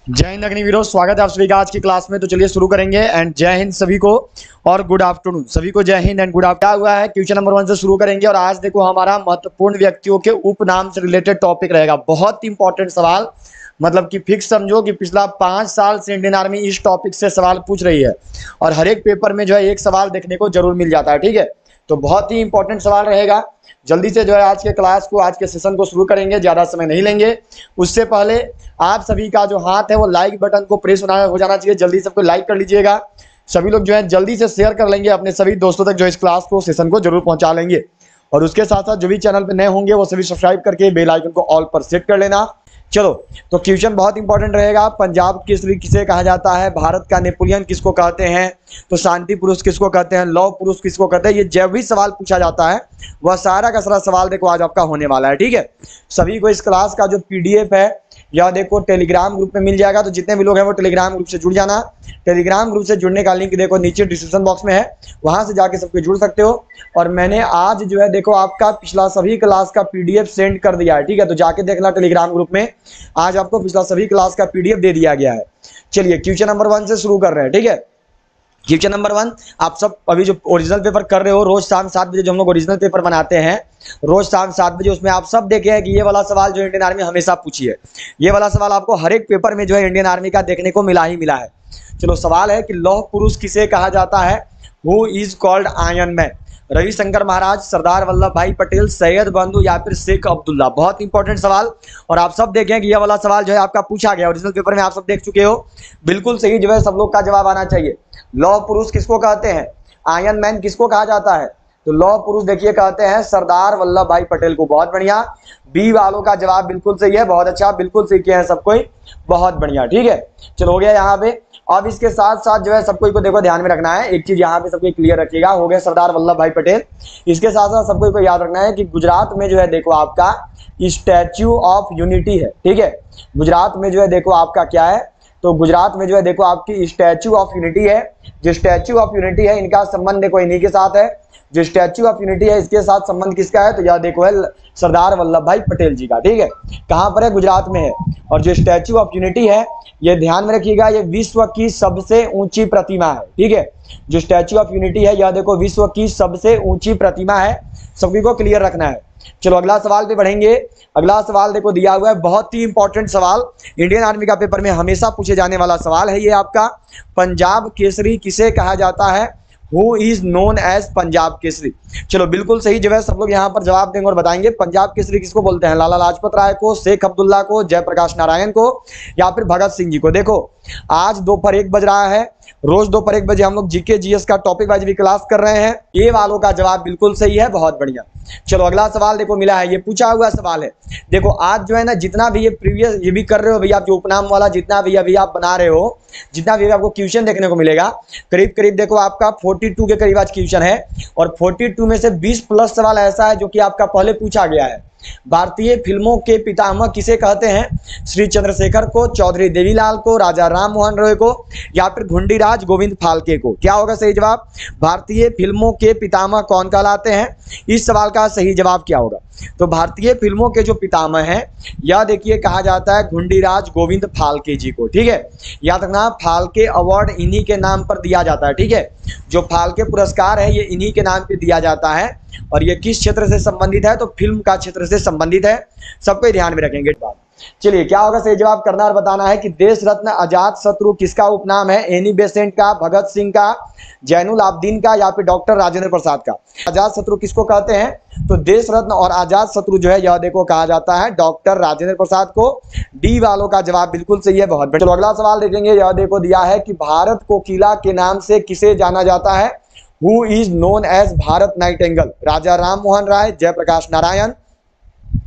जय हिंद अग्निवीरों, स्वागत है आप सभी का आज की क्लास में। तो चलिए शुरू करेंगे। एंड जय हिंद सभी को और गुड आफ्टरनून सभी को। जय हिंद एंड गुड आफ्टरनून। क्या हुआ है, क्वेश्चन नंबर 1 से शुरू करेंगे। और आज देखो हमारा महत्वपूर्ण व्यक्तियों के उपनाम से रिलेटेड टॉपिक रहेगा। बहुत इंपॉर्टेंट सवाल, मतलब कि फिक्स समझो कि पिछला 5 साल से इंडियन आर्मी इस टॉपिक से सवाल पूछ रही है और हर एक पेपर में जो है एक सवाल देखने को जरूर मिल जाता है। ठीक है, तो बहुत ही इंपॉर्टेंट सवाल रहेगा। जल्दी से जो है आज के क्लास को, आज के सेशन को शुरू करेंगे, ज़्यादा समय नहीं लेंगे। उससे पहले आप सभी का जो हाथ है वो लाइक बटन को प्रेस हो जाना चाहिए। जल्दी सबको लाइक कर लीजिएगा। सभी लोग जो है जल्दी से शेयर कर लेंगे अपने सभी दोस्तों तक, जो इस क्लास को, सेशन को जरूर पहुंचा लेंगे। और उसके साथ साथ जो भी चैनल पे नए होंगे वो सभी सब्सक्राइब करके बेल आइकन को ऑल पर सेट कर लेना। चलो, तो क्वेश्चन बहुत इंपॉर्टेंट रहेगा। पंजाब केसरी किसे कहा जाता है, भारत का नेपोलियन किसको कहते हैं, तो शांति पुरुष किसको कहते हैं, लौह पुरुष किसको कहते हैं, ये जब भी सवाल पूछा जाता है वह सारा का सारा सवाल देखो आज आपका होने वाला है। ठीक है, सभी को इस क्लास का जो पीडीएफ है यह देखो टेलीग्राम ग्रुप में मिल जाएगा। तो जितने भी लोग हैं वो टेलीग्राम ग्रुप से जुड़ जाना। टेलीग्राम ग्रुप से जुड़ने का लिंक देखो नीचे डिस्क्रिप्शन बॉक्स में है, वहां से जाके सबके जुड़ सकते हो। और मैंने आज जो है देखो आपका पिछला सभी क्लास का पीडीएफ सेंड कर दिया है। ठीक है, तो जाके देखना टेलीग्राम ग्रुप में, आज आपको पिछला सभी क्लास का पीडीएफ दे दिया गया है। चलिए क्वेश्चन नंबर 1 से शुरू कर रहे हैं। ठीक है, क्वेश्चन नंबर 1, आप सब अभी जो ओरिजिनल पेपर कर रहे हो, रोज शाम 7 बजे जो हम लोग ओरिजिनल पेपर बनाते हैं, रोज शाम 7 बजे, उसमें आप सब देखे हैं कि ये वाला सवाल जो इंडियन आर्मी हमेशा पूछी है, ये वाला सवाल आपको हर एक पेपर में जो है इंडियन आर्मी का देखने को मिला ही मिला है। चलो, सवाल है कि लौह पुरुष किसे कहा जाता है, who is called iron man, Ravishankar Maharaj, Sardar Vallabh Bhai Patel, Syed बंधु या फिर शेख अब्दुल्ला। बहुत इंपॉर्टेंट सवाल। और आप सब देखें कि यह वाला सवाल जो है आपका पूछा गया ओरिजिनल पेपर में, आप सब देख चुके हो। बिल्कुल सही जो है सब लोग का जवाब आना चाहिए। लौह पुरुष किसको कहते हैं, आयरन मैन किसको कहा जाता है, तो लौह पुरुष देखिए कहते हैं सरदार वल्लभ भाई पटेल को। बहुत बढ़िया, बी वालों का जवाब बिल्कुल सही है। बहुत अच्छा, बिल्कुल सही किया है सब कोई, बहुत बढ़िया। ठीक है, चलो हो गया यहाँ पे। अब इसके साथ साथ जो है सबको को देखो ध्यान में रखना है, एक चीज यहाँ पे सबको क्लियर रखिएगा। हो गया सरदार वल्लभ भाई पटेल। इसके साथ साथ सबको को याद रखना है कि गुजरात में जो है देखो आपका स्टैच्यू ऑफ यूनिटी है। ठीक है, गुजरात में जो है देखो आपका क्या है, तो गुजरात में जो है देखो आपकी स्टैच्यू ऑफ यूनिटी है। जो स्टैच्यू ऑफ यूनिटी है इनका संबंध देखो इन्हीं के साथ है। जो स्टैच्यू ऑफ यूनिटी है इसके साथ संबंध किसका है, तो यह देखो है सरदार वल्लभ भाई पटेल जी का। ठीक है, कहां पर है, गुजरात में है। और जो स्टैच्यू ऑफ यूनिटी है, ये ध्यान में रखिएगा, ये विश्व की सबसे ऊंची प्रतिमा है। ठीक है, जो स्टैच्यू ऑफ यूनिटी है यह देखो विश्व की सबसे ऊंची प्रतिमा है। सभी को क्लियर रखना है। चलो अगला सवाल पे बढ़ेंगे। अगला सवाल देखो दिया हुआ है, बहुत ही इंपॉर्टेंट सवाल, इंडियन आर्मी का पेपर में हमेशा पूछे जाने वाला सवाल है ये आपका। पंजाब केसरी किसे कहा जाता है, who is known as Punjab Kesari. चलो बिल्कुल सही जो है सब लोग यहाँ पर जवाब देंगे और बताएंगे पंजाब केसरी किसको बोलते हैं, लाला लाजपत राय को, शेख अब्दुल्ला को, जयप्रकाश नारायण को या फिर भगत सिंह जी को। देखो आज दोपहर 1 बज रहा है, रोज दोपहर 1 बजे हम लोग जीके जीएस का टॉपिक वाइज भी क्लास कर रहे हैं। ए वालों का जवाब बिल्कुल सही है, बहुत बढ़िया। चलो अगला सवाल देखो मिला है, ये पूछा हुआ सवाल है। देखो आज जो है ना जितना भी ये प्रीवियस ये भी कर रहे हो भैया, आप जो उपनाम वाला जितना भी अभी आप बना रहे हो, जितना भी आपको क्वेश्चन देखने को मिलेगा, करीब करीब देखो आपका 42 के करीब आज क्वेश्चन है। और 42 में से 20 प्लस सवाल ऐसा है जो कि आपका पहले पूछा गया है। भारतीय फिल्मों के पितामह किसे कहते हैं, श्री चंद्रशेखर को, चौधरी देवीलाल को, राजा राम मोहन रॉय को या फिर घुंडीराज गोविंद फाल्के को। क्या होगा सही जवाब, भारतीय फिल्मों के पितामह कौन कहलाते हैं, इस सवाल का सही जवाब क्या होगा, तो भारतीय फिल्मों के जो पितामह हैं यह देखिए कहा जाता है घुंडीराज गोविंद फाल्के जी को। ठीक है, याद रखना फाल्के अवार्ड इन्हीं के नाम पर दिया जाता है। ठीक है, जो फाल्के पुरस्कार है ये इन्हीं के नाम पे दिया जाता है। और ये किस क्षेत्र से संबंधित है, तो फिल्म का क्षेत्र से संबंधित है। सबको ध्यान में रखेंगे। चलिए क्या होगा सही जवाब, करना और बताना है कि देश रत्न अजात शत्रु किसका उपनाम है, एनी बेसेंट का, भगत सिंह का, जैनुल आबदीन का या फिर डॉक्टर राजेंद्र प्रसाद का। अजात शत्रु किसको कहते हैं, तो देश रत्न और अजात शत्रु जो है यह देखो कहा जाता है डॉक्टर राजेंद्र प्रसाद को। डी वालों का जवाब बिल्कुल सही है, बहुत बढ़िया। चलो अगला सवाल देखेंगे। यह देखो दिया है कि भारत कोकिला के नाम से किसे जाना जाता है, who is known as Bharat nightingale, Raja Ram Mohan Roy, Jayaprakash Narayan,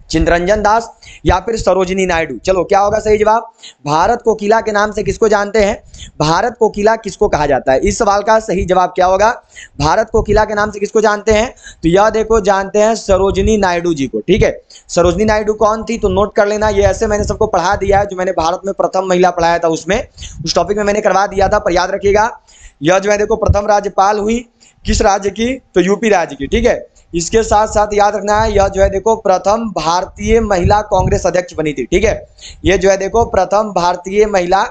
Chittaranjan Das या फिर सरोजिनी नायडू। चलो क्या होगा सही जवाब, भारत कोकिला के नाम से किसको जानते हैं, भारत कोकिला किसको कहा जाता है, इस सवाल का सही जवाब क्या होगा, भारत कोकिला के नाम से किसको जानते हैं, तो यह देखो जानते हैं सरोजिनी नायडू जी को। ठीक है, सरोजिनी नायडू कौन थी, तो नोट कर लेना, ये ऐसे मैंने सबको पढ़ा दिया है, जो मैंने भारत में प्रथम महिला पढ़ाया था उसमें, उस टॉपिक में मैंने करवा दिया था, पर याद रखिएगा। यह जो है देखो प्रथम राज्यपाल हुई किस राज्य की, तो यूपी राज्य की। ठीक है, इसके साथ साथ याद रखना है यह जो है देखो प्रथम भारतीय महिला कांग्रेस अध्यक्ष बनी थी। ठीक है, ये जो है देखो प्रथम भारतीय महिला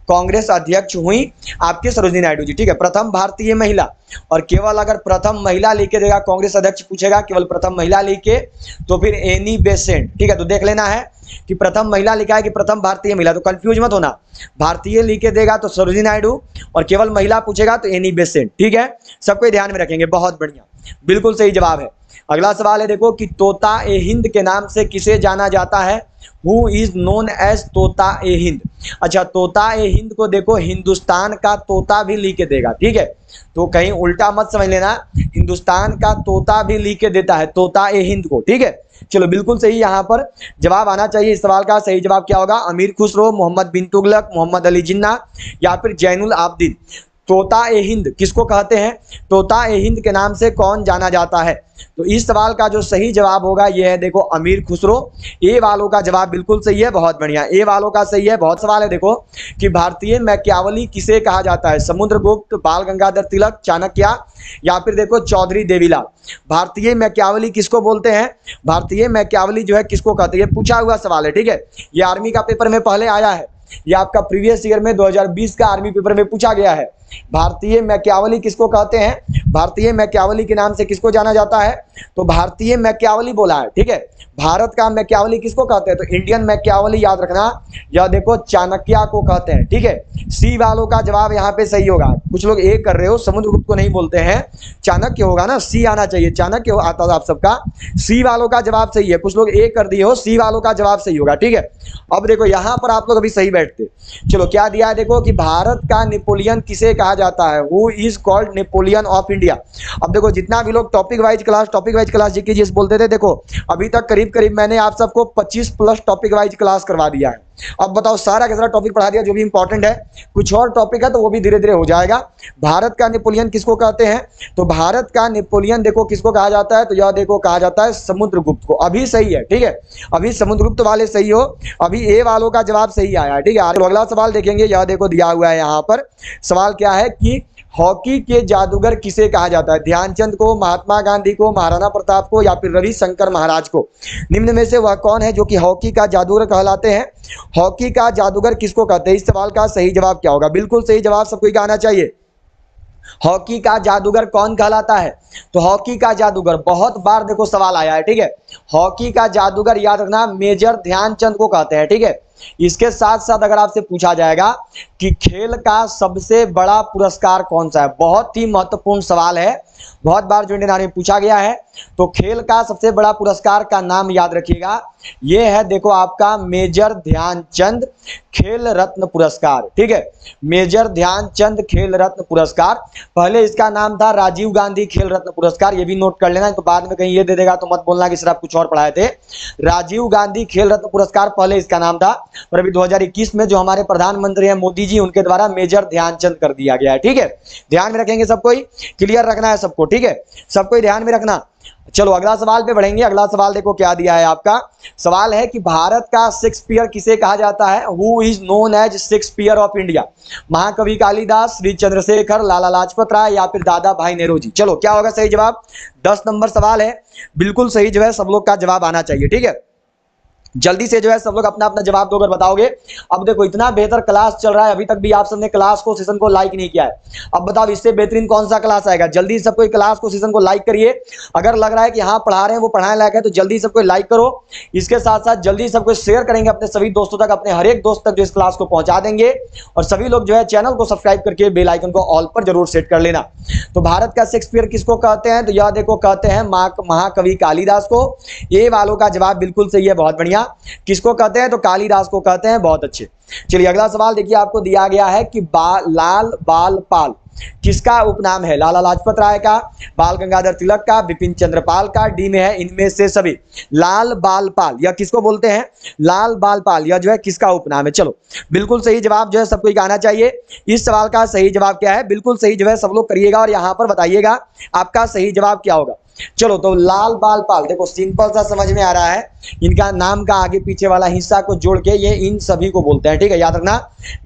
कांग्रेस अध्यक्ष हुई आपके सरोजिनी नायडू जी। ठीक है, प्रथम भारतीय महिला, और केवल अगर प्रथम महिला लिख देगा कांग्रेस अध्यक्ष पूछेगा, केवल प्रथम महिला लिखे तो फिर एनी बेसेंट। ठीक है, तो देख लेना है कि प्रथम महिला लिखा है कि प्रथम भारतीय महिला, तो कंफ्यूज मत होना। भारतीय लिखे देगा तो सरोजिनी नायडू, और केवल महिला पूछेगा तो एनी बेसेंट। ठीक है, सबको ध्यान में रखेंगे, बहुत बढ़िया, बिल्कुल सही जवाब है। अगला सवाल है देखो कि तोता ए हिंद के नाम से किसे जाना जाता है? हु इज नोन एज तोता ए हिंद। अच्छा, तोता ए हिंद को देखो हिंदुस्तान का तोता भी लिख के देगा। ठीक है, तो कहीं उल्टा मत समझ लेना, हिंदुस्तान का तोता भी लिख के देता है तोता ए हिंद को। ठीक है, चलो बिल्कुल सही यहाँ पर जवाब आना चाहिए। इस सवाल का सही जवाब क्या होगा? अमीर खुसरो, मोहम्मद बिन तुगलक, मोहम्मद अली जिन्ना या फिर जैनुल आबदीन। तोता ए हिंद किसको कहते हैं? तोता ए हिंद के नाम से कौन जाना जाता है? तो इस सवाल का जो सही जवाब होगा ये है देखो अमीर खुसरो। ए वालों का जवाब बिल्कुल सही है, बहुत बढ़िया, ए वालों का सही है। बहुत सवाल है देखो कि भारतीय मैकियावली किसे कहा जाता है? समुद्रगुप्त, बाल गंगाधर तिलक, चाणक्य या फिर देखो चौधरी देवीलाल। भारतीय मैकियावली किसको बोलते हैं? भारतीय मैकियावली जो है किसको कहते हैं? ये पूछा हुआ सवाल है। ठीक है, ये आर्मी का पेपर में पहले आया है, ये आपका प्रीवियस ईयर में 2020 का आर्मी पेपर में पूछा गया है। भारतीय मैकियावली किसको कहते हैं? भारतीय मैकियावली के नाम से किसको जाना जाता है? तो भारतीय मैकियावली बोला है। ठीक है, भारत का मैकियावली किसको कहते हैं? तो इंडियन मैकियावली याद रखना, या देखो चाणक्य को कहते हैं। ठीक है, सी वालों का जवाब यहाँ पे सही होगा। कुछ लोग ए कर रहे हो, समुद्रगुप्त को नहीं बोलते हैं, चाणक्य होगा ना, सी आना चाहिए, चाणक्य आता था आप सबका। सी वालों का जवाब सही है, कुछ लोग ए कर दिए हो, सी वालों का जवाब सही होगा। ठीक है, अब देखो यहाँ पर आप लोग अभी सही बैठते। चलो क्या दिया है देखो कि भारत का नेपोलियन किसे कहा जाता है? Who is called Napoleon of India. अब देखो जितना भी लोग topic wise class GK GS बोलते थे, देखो अभी तक करीब मैंने आप सबको 25 प्लस टॉपिक वाइज क्लास करवा दिया है। अब बताओ सारा का सारा टॉपिक पढ़ा दिया जो भी इंपॉर्टेंट है, कुछ और टॉपिक है तो वो भी धीरे धीरे हो जाएगा। भारत का नेपोलियन किसको कहते हैं? तो भारत का नेपोलियन देखो किसको कहा जाता है? तो यह देखो कहा जाता है समुद्रगुप्त को। अभी सही है, ठीक है, अभी समुद्रगुप्त वाले सही हो, अभी ए वालों का जवाब सही आया है। ठीक है, तो अगला सवाल देखेंगे, यह देखो दिया हुआ है यहाँ पर। सवाल क्या है कि हॉकी के जादूगर किसे कहा जाता है? ध्यानचंद को, महात्मा गांधी को, महाराणा प्रताप को या फिर रविशंकर महाराज को। निम्न में से वह कौन है जो कि हॉकी का जादूगर कहलाते हैं? हॉकी का जादूगर किसको कहते हैं? इस सवाल का सही जवाब क्या होगा? बिल्कुल सही जवाब सबको ही आना चाहिए। हॉकी का जादूगर कौन कहलाता है? तो हॉकी का जादूगर बहुत बार देखो सवाल आया है। ठीक है, हॉकी का जादूगर याद रखना मेजर ध्यानचंद को कहते हैं। ठीक है, इसके साथ साथ अगर आपसे पूछा जाएगा कि खेल का सबसे बड़ा पुरस्कार कौन सा है, बहुत ही महत्वपूर्ण सवाल है, बहुत बार जो इंडियन आर्मी में पूछा गया है। तो खेल का सबसे बड़ा पुरस्कार का नाम याद रखिएगा, ये है देखो आपका मेजर ध्यानचंद खेल रत्न पुरस्कार। ठीक है, मेजर ध्यानचंद खेल रत्न पुरस्कार, पहले इसका नाम था राजीव गांधी खेल रत्न पुरस्कार, ये भी नोट कर लेना, तो बाद में कहीं ये दे देगा तो मत बोलना कि सर आप कुछ और पढ़ाए थे। राजीव गांधी खेल रत्न पुरस्कार पहले इसका नाम था, और अभी 2021 में जो हमारे प्रधानमंत्री हैं मोदी जी, उनके द्वारा मेजर ध्यानचंद कर दिया गया है। ठीक है, ध्यान में रखेंगे, सबको ही क्लियर रखना है सबको। ठीक है, सबको ही ध्यान में रखना। चलो अगला सवाल पे बढ़ेंगे। अगला सवाल देखो क्या दिया है आपका। सवाल है कि भारत का शेक्सपियर किसे कहा जाता है? Who is known as Shakespeare of India. महाकवि कालिदास, श्री चंद्रशेखर, लाला लाजपत राय या फिर दादा भाई नेहरू। चलो क्या होगा सही जवाब? 10 नंबर सवाल है, बिल्कुल सही जो है सब लोग का जवाब आना चाहिए। ठीक है, जल्दी से जो है सब लोग अपना अपना जवाब दोगे बताओगे। अब देखो इतना बेहतर क्लास चल रहा है, अभी तक भी आप सबने क्लास को सेशन को लाइक नहीं किया है। अब बताओ इससे बेहतरीन कौन सा क्लास आएगा? जल्दी सबको क्लास को सेशन को लाइक करिए। अगर लग रहा है कि हाँ पढ़ा रहे हैं वो पढ़ाने लायक है तो जल्दी सबको लाइक करो। इसके साथ साथ जल्दी सबको शेयर करेंगे अपने सभी दोस्तों तक, अपने हर एक दोस्त तक जो इस क्लास को पहुंचा देंगे। और सभी लोग जो है चैनल को सब्सक्राइब करके बेल आइकन को ऑल पर जरूर सेट कर लेना। तो भारत का शेक्सपियर किसको कहते हैं? तो यह देखो कहते हैं महाकवि कालिदास को। ये वालों का जवाब बिल्कुल सही है, बहुत बढ़िया। किसको कहते हैं? तो कालिदास को कहते हैं, बहुत अच्छे। चलिए अगला सवाल देखिए, आपको दिया गया है कि लाल बाल पाल किसका उपनाम है? लाला लाजपत राय का, बाल गंगाधर तिलक का, बिपिन चंद्र पाल का, डी में है इनमें से सभी। लाल बाल पाल यह किसको बोलते हैं? लाल बाल पाल यह जो है किसका उपनाम है? चलो बिल्कुल सही जवाब जो है सबको आना चाहिए। इस सवाल का सही जवाब क्या है? बिल्कुल सही जो है सब लोग करिएगा और यहां पर बताइएगा आपका सही जवाब क्या होगा। चलो तो लाल बाल पाल, देखो सिंपल सा समझ में आ रहा है, इनका नाम का आगे पीछे वाला हिस्सा को जोड़ के ये इन सभी को बोलते हैं, ठीक है, याद रखना।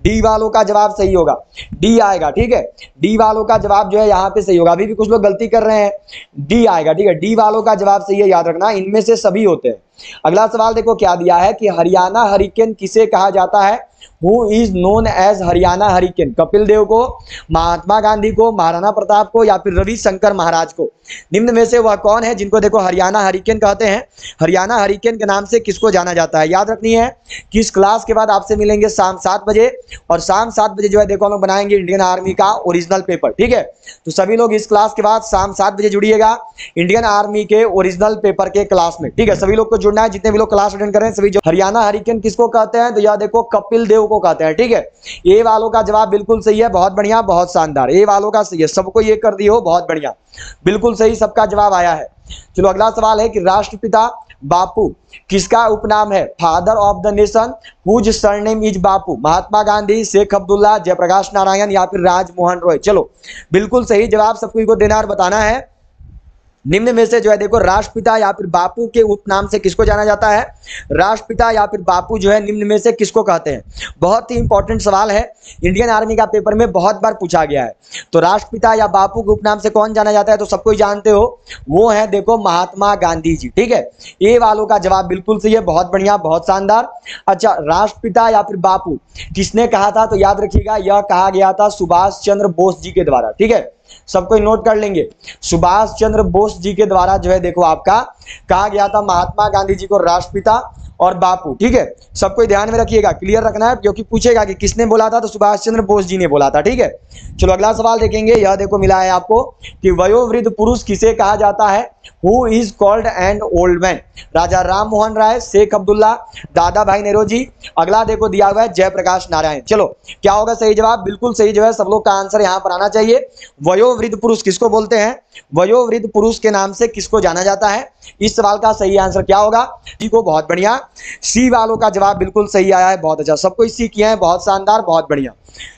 डी वालों का जवाब सही होगा, डी आएगा, ठीक है, डी वालों का जवाब जो है यहाँ पे सही होगा। अभी भी कुछ लोग गलती कर रहे हैं, डी आएगा, ठीक है, डी वालों का जवाब सही है, याद रखना, इनमें से सभी होते हैं। अगला सवाल देखो क्या दिया है कि हरियाणा हरिकेन किसे कहा जाता है, who is known as Haryana hurricane, Kapil Dev को, महात्मा गांधी को, महाराणा प्रताप को, या फिर रविशंकर महाराज को। निम्न में से वह कौन है जिनको देखो हरियाणा हरिकेन कहते हैं। हरियाणा हरिकेन के नाम से किसको जाना जाता है, याद रखनी है। किस क्लास के बाद आपसे मिलेंगे शाम 7 बजे, और शाम 7 बजे जो है देखो हम लोग बनाएंगे इंडियन आर्मी का ओरिजिनल पेपर, ठीक है। तो सभी लोग इस क्लास के बाद शाम 7 बजे जुड़िएगा इंडियन आर्मी के ओरिजिनल पेपर के क्लास में, ठीक है। सभी लोग को जुड़ना है, जितने भी लोग क्लास अटेंड कर रहे हैं सभी। जो हरियाणा हरिकेन किसको कहते हैं, तो यह देखो कपिल देव को कहते हैं, ठीक है। ए वालों का जवाब बिल्कुल सही है, बहुत बढ़िया, बहुत शानदार, ए वालों का सही है, सबको ये कर दिए हो, बहुत बढ़िया, बिल्कुल सही, सबका जवाब आया है। चलो अगला सवाल है कि राष्ट्रपिता बापू किसका उपनाम है, father of the nation whose surname is Bapu, Mahatma Gandhi, Sheikh Abdullah, Jayaprakash Narayan, या फिर राजमोहन रॉय। चलो बिल्कुल सही जवाब सबको को देना और बताना है। निम्न में से जो है देखो राष्ट्रपिता या फिर बापू के उपनाम से किसको जाना जाता है, राष्ट्रपिता या फिर बापू जो है निम्न में से किसको कहते हैं। बहुत ही इंपॉर्टेंट सवाल है, इंडियन आर्मी का पेपर में बहुत बार पूछा गया है। तो राष्ट्रपिता या बापू के उपनाम से कौन जाना जाता है, तो सबको ही जानते हो, वो है देखो महात्मा गांधी जी, ठीक है। ए वालों का जवाब बिल्कुल सही है, बहुत बढ़िया, बहुत शानदार। अच्छा, राष्ट्रपिता या फिर बापू किसने कहा था, तो याद रखिएगा यह कहा गया था सुभाष चंद्र बोस जी के द्वारा, ठीक है, सबको नोट कर लेंगे। सुभाष चंद्र बोस जी के द्वारा जो है देखो आपका कहा गया था महात्मा गांधी जी को राष्ट्रपिता और बापू, ठीक है, सबको ध्यान में रखिएगा, क्लियर रखना है, क्योंकि पूछेगा कि किसने बोला था, तो सुभाष चंद्र बोस जी ने बोला था, ठीक है। चलो अगला सवाल देखेंगे, यह देखो मिला है आपको कि वयोवृद्ध पुरुष किसे कहा जाता है, who is called and old man, Raja Ram Mohan Roy, Sheikh Abdullah, Dadabhai Nehru. अगला देखो दिया हुआ है जयप्रकाश नारायण। चलो क्या होगा सही जवाब, बिल्कुल सही जो है सब लोग का आंसर यहाँ पर आना चाहिए। वयोवृद्ध पुरुष किसको बोलते हैं, वयोवृद्ध पुरुष के नाम से किसको जाना जाता है, इस सवाल का सही आंसर क्या होगा, सी को, बहुत बढ़िया, सी वालों का जवाब बिल्कुल सही आया है, बहुत अच्छा, सबको सी किया है, बहुत शानदार, बहुत बढ़िया।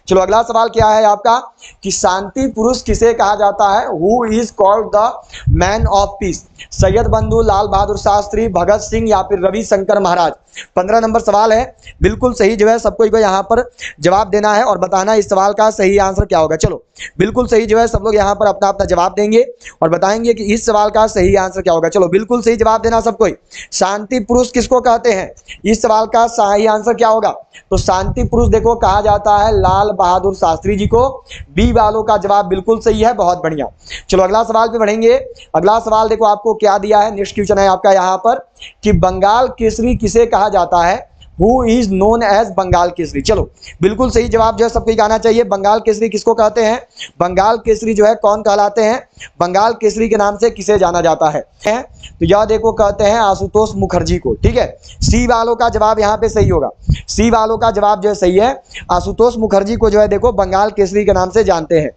चलो अगला सवाल क्या है आपका कि शांति पुरुष किसे कहा जाता है, who is called the man of peace, Syed बंधु, लाल बहादुर शास्त्री, भगत सिंह, या फिर रविशंकर महाराज। 15 नंबर सवाल है, बिल्कुल सही जो है सबको यहाँ पर जवाब देना है और बताना इस सवाल का सही आंसर क्या होगा। चलो बिल्कुल सही जो है सब लोग यहाँ पर अपना अपना जवाब देंगे और बताएंगे कि इस सवाल का सही आंसर क्या होगा। चलो बिल्कुल सही जवाब देना सबको। शांति पुरुष किसको कहते हैं, इस सवाल का सही आंसर क्या होगा, तो शांति पुरुष देखो कहा जाता है लाल बहादुर शास्त्री जी को। बी वालों का जवाब बिल्कुल सही है, बहुत बढ़िया। चलो अगला सवाल पे बढ़ेंगे। अगला सवाल देखो आपको क्या दिया है, नेक्स्ट क्वेश्चन है आपका यहाँ पर कि बंगाल केसरी किसे कहा जाता है, who is known as Bengal Kesari. चलो बिल्कुल सही जवाब जो है सबको आना चाहिए। बंगाल केसरी किसको कहते हैं, बंगाल केसरी जो है कौन कहलाते हैं, बंगाल केसरी के नाम से किसे जाना जाता है, तो यह देखो कहते हैं आशुतोष मुखर्जी को, ठीक है। सी वालों का जवाब यहाँ पे सही होगा, सी वालों का जवाब जो है सही है, आशुतोष मुखर्जी को जो है देखो बंगाल केसरी के नाम से जानते हैं।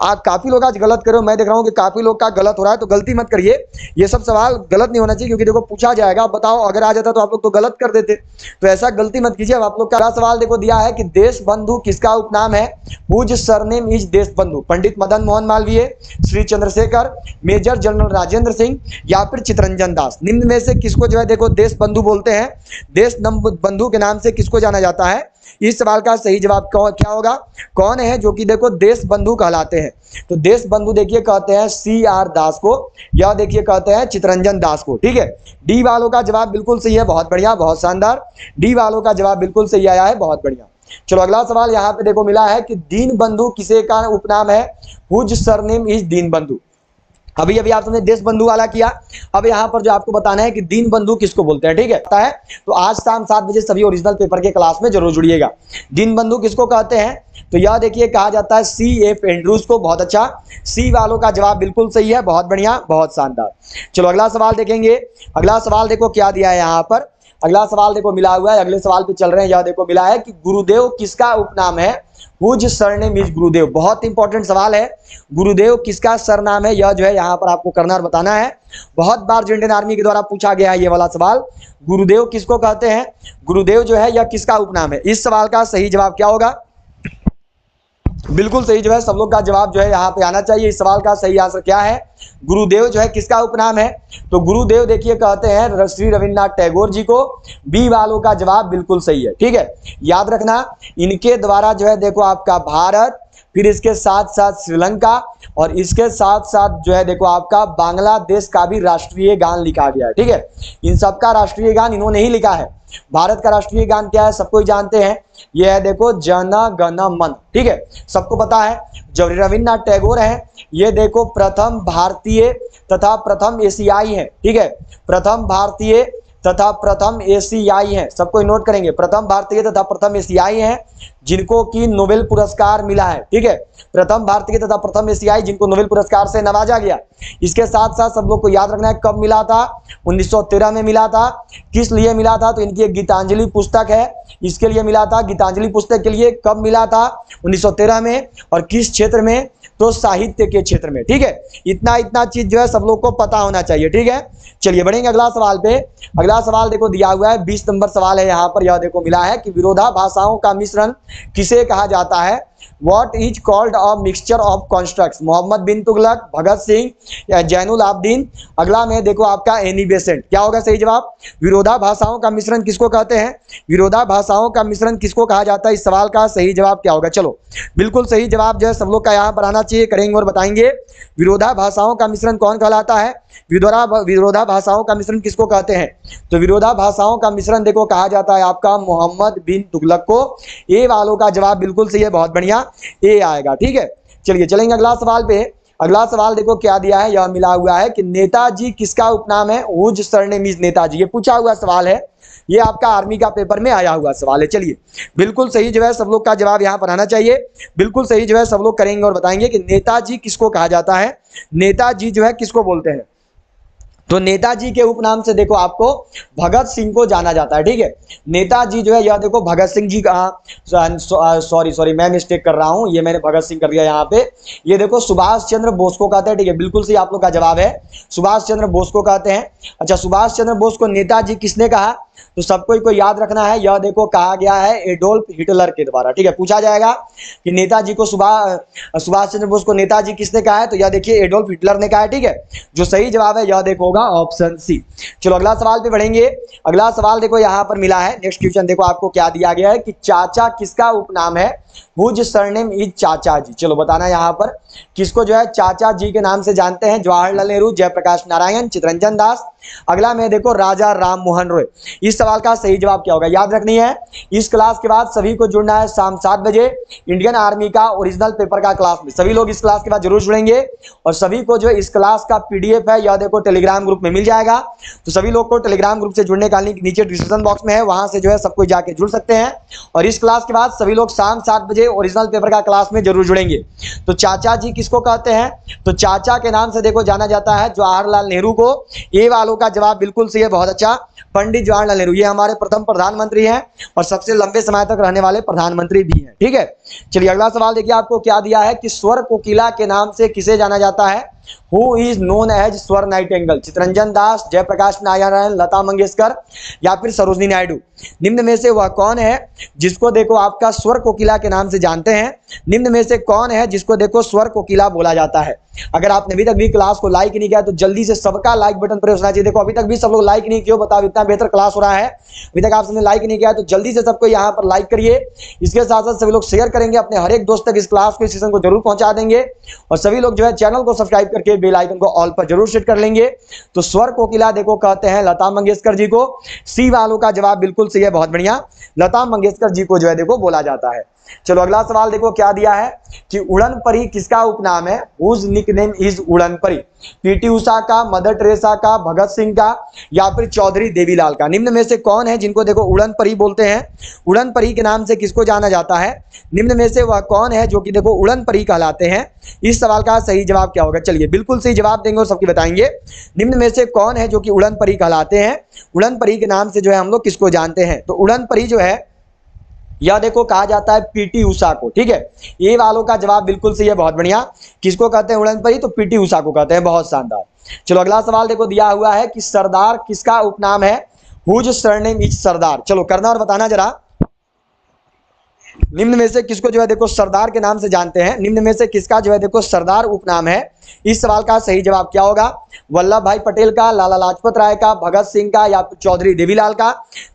आप काफी लोग आज गलत करो, मैं देख रहा हूँ कि काफी लोग का गलत हो रहा है, तो गलती मत करिए, ये सब सवाल गलत नहीं होना चाहिए, क्योंकि देखो पूछा जाएगा, बताओ अगर आ जाता तो आप लोग तो गलत कर देते, तो ऐसा गलती मत कीजिए। अब आप लोग का सवाल देखो दिया है कि देश बंधु किसका उपनाम है, हुज सरनेम इज देश बंधु, पंडित मदन मोहन मालवीय, श्री चंद्रशेखर, मेजर जनरल राजेंद्र सिंह, या फिर चितरंजन दास। निम्न में से किसको जो है देखो देश बंधु बोलते हैं, देश बंधु के नाम से किसको जाना जाता है, इस सवाल का सही जवाब क्या होगा, कौन है जो कि देखो देश बंधु कहलाते हैं, तो देश बंधु देखिए कहते हैं CR दास को, या देखिए कहते हैं चितरंजन दास को, ठीक है। डी वालों का जवाब बिल्कुल सही है, बहुत बढ़िया, बहुत शानदार, डी वालों का जवाब बिल्कुल सही आया है, बहुत बढ़िया। चलो अगला सवाल यहाँ पे देखो मिला है कि दीन बंधु किसे का उपनाम है, हुज सरनेम इज दीन बंधु। अभी अभी आपने देश बंधु वाला किया, अब यहाँ पर जो आपको बताना है कि दीन बंधु किसको बोलते हैं, ठीक है। तो आज शाम 7 बजे सभी ओरिजिनल पेपर के क्लास में जरूर जुड़िएगा। दीन बंधु किसको कहते हैं, तो यह देखिए कहा जाता है CF एंड्रूज को, बहुत अच्छा, सी वालों का जवाब बिल्कुल सही है, बहुत बढ़िया, बहुत शानदार। चलो अगला सवाल देखेंगे। अगला सवाल देखो क्या दिया है यहाँ पर, अगला सवाल देखो मिला हुआ है, अगले सवाल पे चल रहे हैं। यह देखो मिला है कि गुरुदेव किसका उपनाम है, हुज सरनेम इज गुरुदेव। बहुत इंपॉर्टेंट सवाल है, गुरुदेव किसका सरनाम है, यह जो है यहाँ पर आपको करना और बताना है। बहुत बार जो इंडियन आर्मी के द्वारा पूछा गया है ये वाला सवाल, गुरुदेव किसको कहते हैं, गुरुदेव जो है यह किसका उपनाम है, इस सवाल का सही जवाब क्या होगा, बिल्कुल सही जो है सब लोग का जवाब जो है यहाँ पे आना चाहिए। इस सवाल का सही आंसर क्या है? गुरुदेव जो है किसका उपनाम है? तो गुरुदेव देखिए कहते हैं श्री रविन्द्रनाथ टैगोर जी को। बी वालों का जवाब बिल्कुल सही है। ठीक है, याद रखना इनके द्वारा जो है देखो आपका भारत, फिर इसके साथ साथ श्रीलंका और इसके साथ साथ जो है देखो आपका बांग्लादेश का भी राष्ट्रीय गान लिखा गया है। ठीक है, इन सबका राष्ट्रीय गान इन्होंने ही लिखा है। भारत का राष्ट्रीय गान क्या है सबको ही जानते हैं, यह है देखो जन गण मन। ठीक है, सबको पता है। जो रविन्द्रनाथ टैगोर है ये देखो प्रथम भारतीय तथा प्रथम एशियाई है। ठीक है, प्रथम भारतीय तथा प्रथम एशियाई हैं, सबको नोट करेंगे। प्रथम भारतीय तथा प्रथम एशियाई हैं जिनको की नोबेल पुरस्कार मिला है। ठीक है, प्रथम भारतीय तथा प्रथम एशियाई जिनको नोबेल पुरस्कार से नवाजा गया। इसके साथ साथ सब लोग को याद रखना है कब मिला था? 1913 में मिला था। किस लिए मिला था? तो इनकी एक गीतांजलि पुस्तक है, इसके लिए मिला था। गीतांजलि पुस्तक के लिए कब मिला था? 1913 में। और किस क्षेत्र में? तो साहित्य के क्षेत्र में। ठीक है, इतना चीज जो है सब लोग को पता होना चाहिए। ठीक है, चलिए बढ़ेंगे अगला सवाल पे। अगला सवाल देखो दिया हुआ है 20 नंबर सवाल है यहाँ पर। यह देखो मिला है कि विरोधाभासों का मिश्रण किसे कहा जाता है? What is called a mixture of constructs? Mohammad बिन तुगलक, भगत सिंह या जैनुल आबदीन। अगला में देखो आपका एनी बेसेंट। क्या होगा सही जवाब? विरोधाभासों का मिश्रण किसको कहते हैं? विरोधाभासों का मिश्रण किसको कहा जाता है? इस सवाल का सही जवाब क्या होगा? चलो बिल्कुल सही जवाब जो है सब लोग का यहाँ पर आना चाहिए, करेंगे और बताएंगे। विरोधाभासों का मिश्रण कौन कहलाता है? विरोधाभासों का मिश्रण किसको कहते हैं? तो विरोधाभासों का मिश्रण देखो कहा जाता है आपका मोहम्मद बिन तुगलक को। ए वालों का जवाब बिल्कुल सही है, बहुत बढ़िया, ए आएगा। ठीक है, चलिए चलेंगे अगला सवाल पे। अगला सवाल देखो क्या दिया है, यह मिला हुआ है कि नेताजी किसका उपनाम है? Whose surname is Netaji. ये पूछा हुआ सवाल है, ये आपका आर्मी का पेपर में आया हुआ सवाल है। चलिए बिल्कुल सही जो है सब लोग का जवाब यहाँ पर आना चाहिए। बिल्कुल सही जो है सब लोग करेंगे और बताएंगे कि नेताजी किसको कहा जाता है? नेताजी जो है किसको बोलते हैं? तो नेताजी के उपनाम से देखो आपको भगत सिंह को जाना जाता है। ठीक है, नेताजी जो है यह देखो भगत सिंह जी का, सॉरी मैं मिस्टेक कर रहा हूं, ये मैंने भगत सिंह कर दिया यहाँ पे। ये देखो सुभाष चंद्र बोस को कहते हैं। ठीक है, बिल्कुल सही आप लोग का जवाब है, सुभाष चंद्र बोस को कहते हैं। अच्छा, सुभाष चंद्र बोस को नेताजी किसने कहा? तो सबको को याद रखना है, यह देखो कहा गया है एडोल्फ हिटलर के द्वारा। ठीक है, पूछा जाएगा कि नेताजी को सुभाष चंद्र बोस को नेताजी किसने कहा है? तो यह देखिए एडोल्फ हिटलर ने कहा है। ठीक है, जो सही जवाब है यह देखो होगा ऑप्शन सी। चलो अगला सवाल पे बढ़ेंगे। अगला सवाल देखो यहाँ पर मिला है, नेक्स्ट क्वेश्चन देखो आपको क्या दिया गया है कि चाचा किसका उपनाम है? हुज सरनेम इज चाचा जी। चलो बताना यहाँ पर किसको जो है चाचा जी के नाम से जानते हैं? जवाहरलाल नेहरू, जयप्रकाश नारायण, चित्तरंजन दास। अगला में देखो राजा राम मोहन रॉय। इस सवाल का सही जवाब क्या होगा? याद रखनी है, इस क्लास के बाद सभी को जुड़ना है शाम 7 बजे इंडियन आर्मी का ओरिजिनल पेपर का क्लास में। सभी लोग इस क्लास के बाद जरूर जुड़ेंगे और सभी को जो इस क्लास का पीडीएफ है यह देखो टेलीग्राम ग्रुप में मिल जाएगा। तो सभी लोग को टेलीग्राम ग्रुप से जुड़ने का लिंक नीचे डिस्क्रिप्शन बॉक्स में है, वहां से जो है सबको जाके जुड़ सकते हैं। और इस क्लास के बाद सभी लोग शाम 7 बजे ओरिजिनल पेपर का क्लास में जरूर जुड़ेंगे। तो चाचा जी किसको कहते हैं? तो चाचा के नाम से देखो जाना जाता है जवाहरलाल नेहरू को। ये वालों का जवाब बिल्कुल सही है, बहुत अच्छा, पंडित जवाहरलाल नेहरू। ये हमारे प्रथम प्रधानमंत्री हैं और सबसे लंबे समय तक रहने वाले प्रधानमंत्री भी हैं। ठीक है, चलिए अगला सवाल देखिए आपको क्या दिया है कि स्वर कोकिला के नाम से किसे जाना जाता है? Who is known as स्वर नाइटिंगेल? चित्तरंजन दास, जयप्रकाश नारायण, लता मंगेशकर या फिर सरोजिनी नायडू। निम्न में से वह कौन है जिसको देखो आपका स्वर कोकिला के नाम से जानते हैं? निम्न में से कौन है जिसको देखो स्वर कोकिला बोला जाता है? अगर आपने अभी तक भी क्लास को लाइक नहीं किया तो जल्दी से सबका लाइक बटन प्रेस होना चाहिए। देखो अभी तक भी सब लोग लाइक नहीं किए, बताओ इतना बेहतर क्लास हो रहा है, अभी तक आप सबने लाइक नहीं किया तो जल्दी से सबको यहाँ पर लाइक करिए। इसके साथ साथ सभी लोग शेयर करेंगे अपने हर एक दोस्त तक, इस क्लास को, इस सेशन को जरूर पहुंचा देंगे। और सभी लोग जो है चैनल को सब्सक्राइब करके बेल आइकन को ऑल पर जरूर सेट कर लेंगे। तो स्वर कोकिला देखो कहते हैं लता मंगेशकर जी को। सी वालों का जवाब बिल्कुल सही है, बहुत बढ़िया, लता मंगेशकर जी को जो है देखो बोला जाता है। चलो अगला सवाल देखो क्या दिया है कि उड़न परी किसका उपनाम है? हुज निकनेम इज उड़न परी? पीटी उषा का, मदर टेरेसा का, भगत सिंह का या फिर चौधरी देवीलाल का? निम्न में से कौन है जिनको देखो उड़न परी बोलते हैं? उड़न परी के नाम से किसको जाना जाता है? निम्न में से वह कौन है जो कि देखो उड़न परी कहलाते हैं? इस सवाल का सही जवाब क्या होगा? चलिए बिल्कुल सही जवाब देंगे और सबकी बताएंगे। निम्न में से कौन है जो कि उड़न परी कहलाते हैं? उड़न परी के नाम से जो है हम लोग किसको जानते हैं? तो उड़न परी जो है यह देखो कहा जाता है पीटी उषा को। ठीक है, ये वालों का जवाब बिल्कुल सही है, बहुत बढ़िया। किसको कहते हैं उड़न परी? तो पीटी उषा को कहते हैं, बहुत शानदार। चलो अगला सवाल देखो दिया हुआ है कि सरदार किसका उपनाम है? हुज सरनेम इज सरदार। चलो करना और बताना जरा। निम्न में से किसको जो है देखो सरदार के नाम से जानते हैं? निम्न में से किसका जो है देखो सरदार उपनाम है? इस सवाल का सही जवाब क्या होगा? वल्लभ भाई पटेल का, लाला लाजपत राय का, भगत सिंह का या फिर चौधरी देवीलाल का?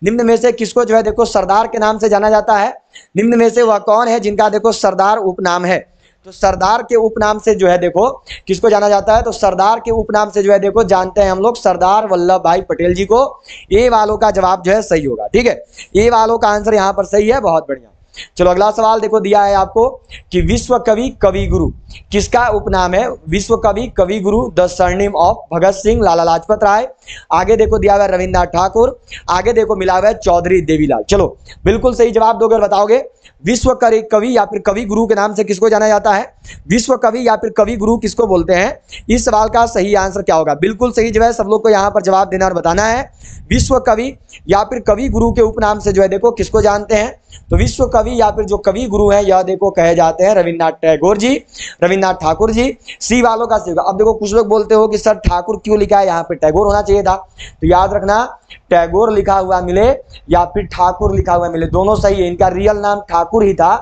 निम्न में से किसको जो है देखो सरदार के नाम से जाना जाता है? निम्न में से वह कौन है जिनका देखो सरदार उपनाम है? तो सरदार के उपनाम से जो है देखो किसको जाना जाता है? तो सरदार के उपनाम से जो है देखो जानते हैं हम लोग सरदार वल्लभ भाई पटेल जी को। ए वालों का जवाब जो है सही होगा। ठीक है, ए वालों का आंसर यहाँ पर सही है। बहुत बढ़िया। चलो अगला सवाल देखो दिया है आपको कि विश्व कवि कवि गुरु किसका उपनाम है? विश्व कवि कवि गुरु the surname of Bhagat Singh, Lala Lajpat Rai. आगे देखो दिया हुआ है रविन्द्रनाथ ठाकुर। आगे देखो मिला हुआ है चौधरी देवीलाल। चलो बिल्कुल सही जवाब दोगे और बताओगे विश्व कवि या फिर कवि गुरु के नाम से किसको जाना जाता है? विश्व कवि या फिर कवि गुरु किसको बोलते हैं? इस सवाल का सही आंसर क्या होगा? बिल्कुल सही जो है सब लोग को यहाँ पर जवाब देना और बताना है। विश्व कवि या फिर कवि गुरु के उपनाम से जो है देखो किसको जानते हैं? तो विश्व कवि या फिर जो कवि गुरु हैं यह देखो कहे जाते हैं रविन्द्रनाथ टैगोर जी, रविन्द्रनाथ ठाकुर जी। सी वालों का सी होगा। अब देखो कुछ लोग बोलते हो कि सर ठाकुर क्यों लिखा है, यहाँ पे टैगोर होना चाहिए था। तो याद रखना टैगोर लिखा हुआ मिले या फिर ठाकुर लिखा हुआ मिले, दोनों सही है। इनका रियल नाम ठाकुर ही था,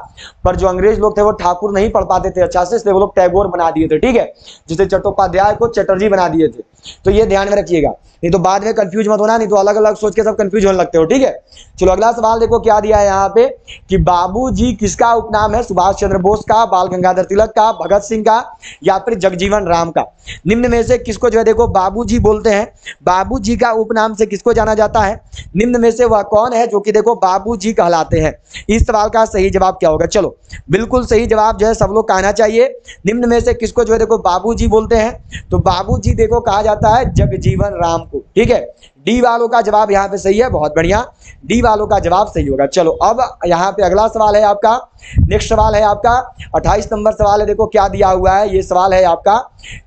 पर जो अंग्रेज लोग थे वो ठाकुर नहीं पढ़ पाते थे अच्छा से, इसलिए वो लोग टैगोर बना दिए थे। ठीक है, जिसे चट्टोपाध्याय को चटर्जी बना दिए थे। तो ये ध्यान में रखिएगा, नहीं तो बाद में कंफ्यूज मत होना, नहीं तो अलग अलग सोच के सब कंफ्यूज होने लगते हो। ठीक है, चलो अगला सवाल देखो क्या दिया है यहाँ पे कि बाबूजी किसका उपनाम है? सुभाष चंद्र बोस का, बाल गंगाधर तिलक का, भगत सिंह का या फिर जगजीवन राम का? निम्न में से किसको जो है देखो बाबूजी बोलते हैं? बाबूजी का उपनाम से किसको जाना जाता है? निम्न में से वह कौन है जो कि देखो बाबूजी कहलाते हैं? इस सवाल का सही जवाब क्या होगा? चलो बिल्कुल सही जवाब जो है सब लोग कहना चाहिए। निम्न में से किसको जो है देखो बाबूजी बोलते हैं? तो बाबूजी देखो कहा जाता है जगजीवन राम को। ठीक है, डी वालों का जवाब यहाँ पे सही है। बहुत बढ़िया, डी वालों का जवाब सही होगा। चलो अब यहाँ पे अगला सवाल है आपका, नेक्स्ट सवाल है आपका 28 नंबर सवाल है। देखो क्या दिया हुआ है, ये सवाल है आपका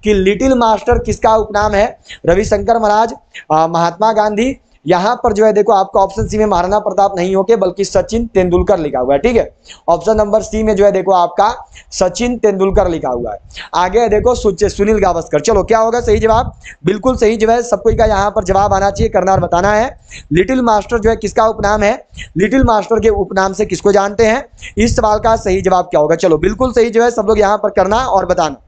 कि लिटिल मास्टर किसका उपनाम है? रविशंकर महाराज, महात्मा गांधी। यहाँ पर जो है देखो आपका ऑप्शन सी में महाराणा प्रताप नहीं होके बल्कि सचिन तेंदुलकर लिखा हुआ है। ठीक है, ऑप्शन नंबर सी में जो है देखो आपका सचिन तेंदुलकर लिखा हुआ है। आगे है देखो सुनील गावस्कर। चलो क्या होगा सही जवाब? बिल्कुल सही जो है सबको का यहाँ पर जवाब आना चाहिए, करना और बताना है। लिटिल मास्टर जो है किसका उपनाम है? लिटिल मास्टर के उपनाम से किसको जानते हैं? इस सवाल का सही जवाब क्या होगा? चलो बिल्कुल सही जो है सब लोग यहाँ पर करना और बताना।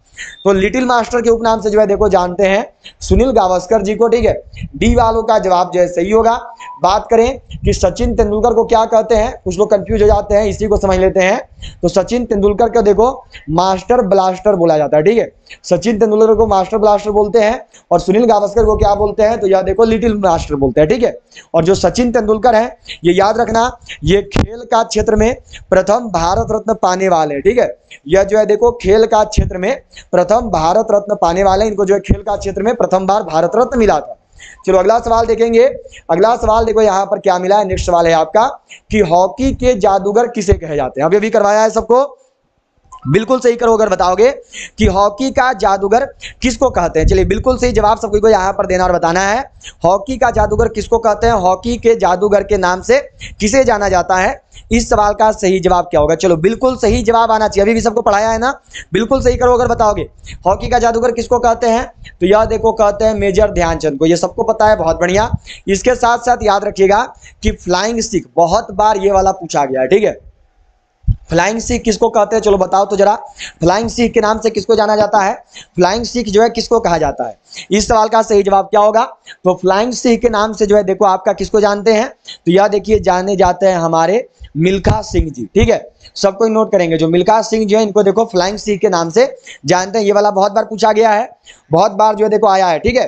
तो लिटिल मास्टर के उपनाम से जो है देखो जानते हैं सुनील गावस्कर जी को। ठीक है, डी वालों का जवाब जो है सही होगा। बात करें कि सचिन तेंदुलकर को क्या कहते हैं, कुछ लोग कंफ्यूज हो जाते हैं, इसी को समझ लेते हैं। तो सचिन तेंदुलकर को देखो मास्टर ब्लास्टर बोला जाता है। ठीक है, सचिन तेंदुलकर को मास्टर ब्लास्टर बोलते हैं और सुनील गावस्कर को क्या बोलते हैं? तो यह देखो लिटिल मास्टर बोलते हैं। ठीक है, और जो सचिन तेंदुलकर है ये याद रखना ये खेल का क्षेत्र में प्रथम भारत रत्न पाने वाले। ठीक है, यह जो है देखो खेल का क्षेत्र में प्रथम भारत रत्न पाने वाले, इनको जो है खेल का क्षेत्र में प्रथम बार भारत रत्न मिला था। चलो अगला सवाल देखेंगे। अगला सवाल देखो यहाँ पर क्या मिला है, नेक्स्ट सवाल है आपका कि हॉकी के जादूगर किसे कहे जाते हैं? अभी करवाया है सबको, बिल्कुल सही करो अगर बताओगे कि हॉकी का जादूगर किसको कहते हैं। चलिए बिल्कुल सही जवाब सबको को यहाँ पर देना और बताना है। हॉकी का जादूगर किसको कहते हैं? हॉकी के जादूगर के नाम से किसे जाना जाता है? इस सवाल का सही जवाब क्या होगा? चलो बिल्कुल सही जवाब आना चाहिए, अभी भी सबको पढ़ाया है ना, बिल्कुल सही करो अगर बताओगे। हॉकी का जादूगर किसको कहते हैं? तो यह देखो कहते हैं मेजर ध्यानचंद को, ये सबको पता है। बहुत बढ़िया। इसके साथ साथ याद रखिएगा कि फ्लाइंग सिख बहुत बार ये वाला पूछा गया है। ठीक है, फ्लाइंग सिख किसको कहते हैं? चलो बताओ तो जरा, फ्लाइंग सिख के नाम से किसको जाना जाता है? फ्लाइंग सिख जो है किसको कहा जाता है? इस सवाल का सही जवाब क्या होगा? तो फ्लाइंग सिख के नाम से जो है देखो आपका किसको जानते हैं? तो यह देखिए जाने जाते हैं हमारे मिल्खा सिंह जी। ठीक है, सबको नोट करेंगे, जो मिल्खा सिंह जो है इनको देखो फ्लाइंग सिख के नाम से जानते हैं। ये वाला बहुत बार पूछा गया है, बहुत बार जो है देखो आया है। ठीक है,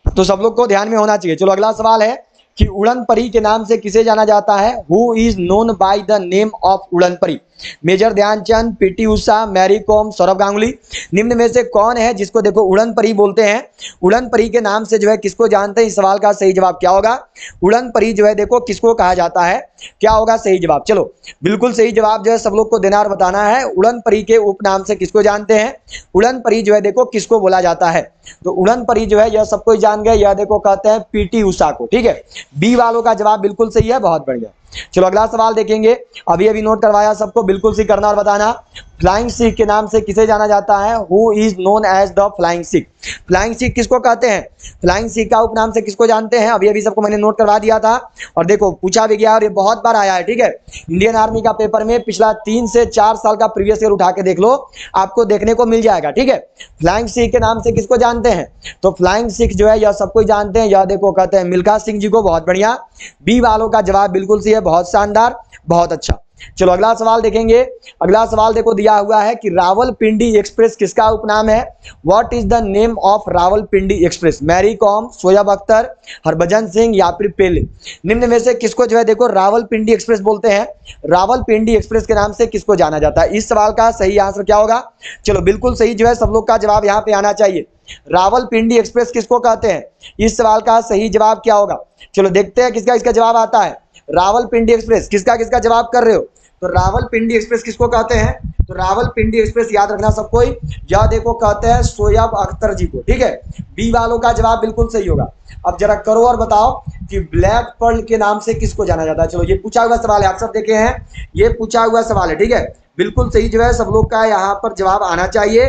तो सब लोग को ध्यान में होना चाहिए। चलो अगला सवाल है कि उड़न परी के नाम से किसे जाना जाता है? Who is known by the name of उड़न परी? Major Dhyanchand, PT Usha, Mary com, Saurabh Ganguly. निम्न में से कौन है जिसको देखो उड़न परी बोलते हैं? उड़न परी के नाम से जो है किसको जानते हैं? इस सवाल का सही जवाब क्या होगा? उड़न परी जो है देखो किसको कहा जाता है? क्या होगा सही जवाब? चलो बिल्कुल सही जवाब जो है सब लोग को देना और बताना है। उड़न परी के उपनाम से किसको जानते हैं? उड़न परी जो है देखो किसको बोला जाता है? तो उड़न परी जो है यह सबको जान गए, यह देखो कहते हैं पीटी उषा को। ठीक है, बी वालों का जवाब बिल्कुल सही है। बहुत बढ़िया। चलो अगला सवाल देखेंगे, अभी अभी नोट करवाया सबको, बिल्कुल सी करना और बताना। फ्लाइंग सिख के नाम से किसे जाना जाता है? Who is known as the flying Sikh? Flying Sikh किसको कहते हैं? फ्लाइंग सिख का उपनाम से किसको जानते हैं? अभी अभी सबको मैंने नोट करवा दिया था और देखो पूछा भी गया और ये बहुत बार आया है, ठीक है। इंडियन आर्मी का पेपर में पिछला 3 से 4 साल का प्रीवियस ईयर उठा के देख लो, आपको देखने को मिल जाएगा, ठीक है। फ्लाइंग सिख के नाम से किसको जानते हैं? तो फ्लाइंग सिख जो है यह सबको जानते हैं, यह देखो कहते हैं मिल्खा सिंह जी को। बहुत बढ़िया, बी वालों का जवाब बिल्कुल सही है, बहुत शानदार, बहुत अच्छा। चलो अगला सवाल देखेंगे। अगला सवाल देखो दिया हुआ है कि रावलपिंडी एक्सप्रेस किसका उपनाम है? What is the name of Rawalpindi express? Mary Kom, Shoaib Akhtar, Harbhajan Singh या फिर पेले? निम्न में से किसको जो है देखो रावलपिंडी एक्सप्रेस बोलते हैं? रावलपिंडी एक्सप्रेस के नाम से किसको जाना जाता है? इस सवाल का सही आंसर क्या होगा? चलो बिल्कुल सही जो है सब लोग का जवाब यहाँ पे आना चाहिए। रावलपिंडी एक्सप्रेस किसको कहते हैं? इस सवाल का सही जवाब क्या होगा? चलो देखते हैं किसका इसका जवाब आता है। रावलपिंडी एक्सप्रेस किसका किसका जवाब कर रहे हो? तो रावलपिंडी एक्सप्रेस किसको कहते हैं? तो रावलपिंडी एक्सप्रेस याद रखना सबको, यह देखो कहते हैं शोएब अख्तर जी को, ठीक है। बी वालों का जवाब बिल्कुल सही होगा। अब जरा करो और बताओ कि ब्लैक पर्ल के नाम से किसको जाना जाता है? चलो ये पूछा हुआ सवाल है, आप सब देखे हैं, ये पूछा हुआ सवाल है, ठीक है। बिल्कुल सही जो है सब लोग का यहाँ पर जवाब आना चाहिए।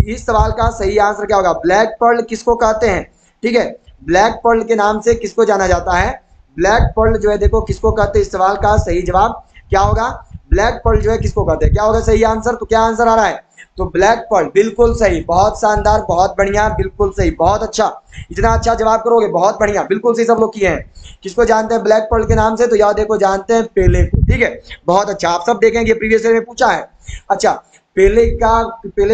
इस सवाल का सही आंसर क्या होगा? ब्लैक पर्ल किसको कहते हैं, ठीक है। ब्लैक पर्ल के नाम से किसको जाना जाता है? ब्लैक पर्ल जो है देखो किसको कहते हैं? इस सवाल का सही जवाब क्या होगा? ब्लैक पर्ल जो है किसको कहते हैं? क्या होगा सही आंसर? तो क्या आंसर आ रहा है? तो ब्लैक पर्ल, बिल्कुल सही, बहुत शानदार, बहुत बढ़िया, बिल्कुल सही, बहुत अच्छा। इतना अच्छा जवाब करोगे, बहुत बढ़िया, बिल्कुल सही सब लोग किए हैं। किसको जानते हैं ब्लैक पर्ल के नाम से? तो याद देखो जानते हैं पेले को, ठीक है। बहुत अच्छा, आप सब देखेंगे प्रीवियस ईयर में पूछा है। अच्छा, पेले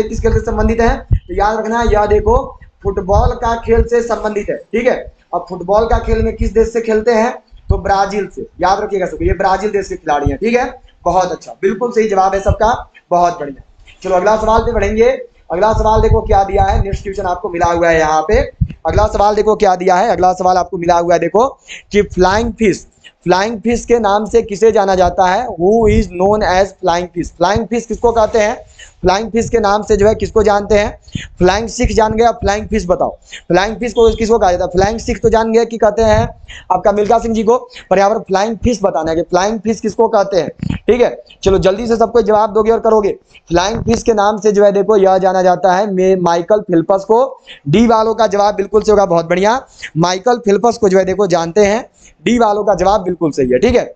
किस खेल से संबंधित है? तो याद रखना, यह देखो फुटबॉल का खेल से संबंधित है, ठीक है। अब फुटबॉल का खेल में किस देश से खेलते हैं? तो ब्राजील से, याद रखिएगा सब, ये ब्राजील देश के खिलाड़ी हैं, ठीक है। बहुत अच्छा, बिल्कुल सही जवाब है सबका, बहुत बढ़िया। चलो अगला सवाल पे बढ़ेंगे। अगला सवाल देखो क्या दिया है, नेक्स्ट क्वेश्चन आपको मिला हुआ है यहाँ पे। अगला सवाल देखो क्या दिया है, अगला सवाल आपको मिला हुआ है देखो कि फ्लाइंग फिश के नाम से किसे जाना जाता है? Who is known as flying fish? Flying fish किसको कहते हैं? फ्लाइंग फिश के नाम से जो है किसको जानते हैं? फ्लाइंग सिख जान गए, अब फ्लाइंग फिश बताओ। फ्लाइंग फिश को किसको कहा जाता है? फ्लाइंग सिख तो जान गए कि कहते हैं आपका मिल्खा सिंह जी को, पर यहाँ पर फ्लाइंग फिश बताना है कि फ्लाइंग फिश किसको कहते हैं, ठीक है। चलो जल्दी से सबको जवाब दोगे और करोगे। फ्लाइंग फिश के नाम से जो है देखो यह जाना जाता है माइकल फिलिप्स को। डी वालों का जवाब बिल्कुल से होगा, बहुत बढ़िया। माइकल फिलिप्स को जो है देखो जानते हैं, डी वालों का जवाब बिल्कुल सही है, ठीक है।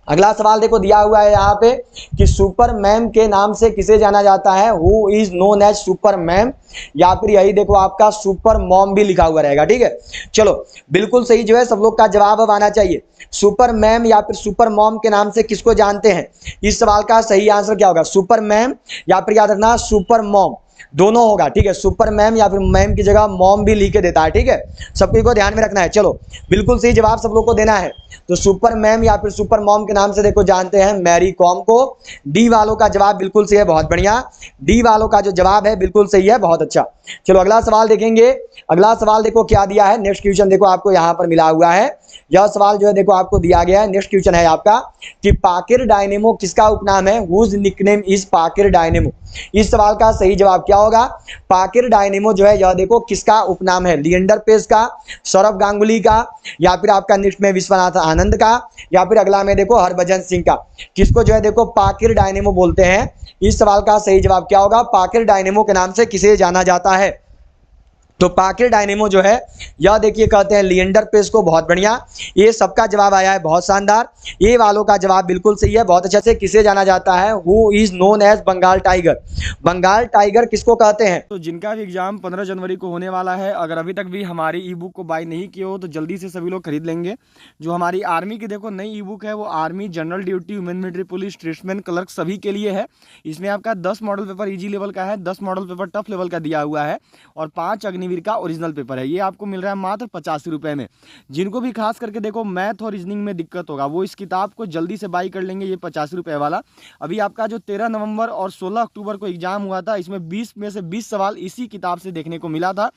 अगला सवाल देखो दिया हुआ है यहाँ पे कि सुपरमैन के नाम से किसे जाना जाता है? Who is known as superman, या फिर यही देखो आपका सुपर मॉम भी लिखा हुआ रहेगा, ठीक है। चलो बिल्कुल सही जो है सब लोग का जवाब अब आना चाहिए। सुपर मैम या फिर सुपर मॉम के नाम से किसको जानते हैं? इस सवाल का सही आंसर क्या होगा? सुपर मैम या फिर याद रखना सुपर मॉम, दोनों होगा, ठीक है। सुपर मैम या फिर मैम की जगह मॉम भी लिख के देता है, ठीक है। सबको को ध्यान में रखना है। चलो बिल्कुल सही जवाब सब लोग को देना है। तो सुपर मैम या फिर सुपर मॉम के नाम से देखो जानते हैं मैरी कॉम को। डी वालों का जवाब बिल्कुल सही है, बहुत बढ़िया। डी वालों का जो जवाब है बिल्कुल सही है, बहुत अच्छा। चलो अगला सवाल देखेंगे। अगला सवाल देखो क्या दिया है, नेक्स्ट क्वेश्चन देखो आपको यहाँ पर मिला हुआ है। यह सवाल जो है देखो आपको दिया गया है, नेक्स्ट क्वेश्चन है आपका कि पाकिर डायनेमो किसका उपनाम है? हुज निकनेम इज पाकिर डायनेमो? इस सवाल का सही जवाब क्या होगा? पाकिर डायनेमो जो है यह देखो किसका उपनाम है? लिएंडर पेस का, सौरभ गांगुली का, या फिर आपका नेक्स्ट में विश्वनाथ आनंद का, या फिर अगला में देखो हरभजन सिंह का। किसको जो है देखो पाकिर डायनेमो बोलते हैं? इस सवाल का सही जवाब क्या होगा? पाकिर डायनेमो के नाम से किसे जाना जाता है? तो पाकिर डायनेमो जो है यह देखिए कहते हैं लिएंडर पेस को, बहुत बढ़िया। ये सबका जवाब आया है, बहुत शानदार। ये वालों का जवाब बिल्कुल सही है, बहुत अच्छे से। किसे जाना जाता है? Who is known as Bengal tiger? Bengal tiger किसको कहते हैं? तो जिनका भी एग्जाम 15 जनवरी को होने वाला है, अगर अभी तक भी हमारी ई बुक को बाय नहीं किए हो तो जल्दी से सभी लोग खरीद लेंगे। जो हमारी आर्मी की देखो नई ई बुक है वो army general duty, women military police, tradesman, clerk सभी के लिए है। इसमें आपका 10 मॉडल पेपर ईजी लेवल का है, 10 मॉडल पेपर टफ लेवल का दिया हुआ है और 5 अग्निवीर का ओरिजिनल पेपर है। ये आपको मिल रहा है मात्र 85 रुपये में। जिनको भी खास करके देखो मैथ और रीजनिंग में दिक्कत होगा वो इस किताब को जल्दी से बाई कर लेंगे। ये 85 रुपये वाला। अभी आपका जो 13 नवंबर और 16 अक्टूबर को एग्जाम हुआ था, इसमें 20 में से 20 सवाल इसी किताब से देखने को मिला था।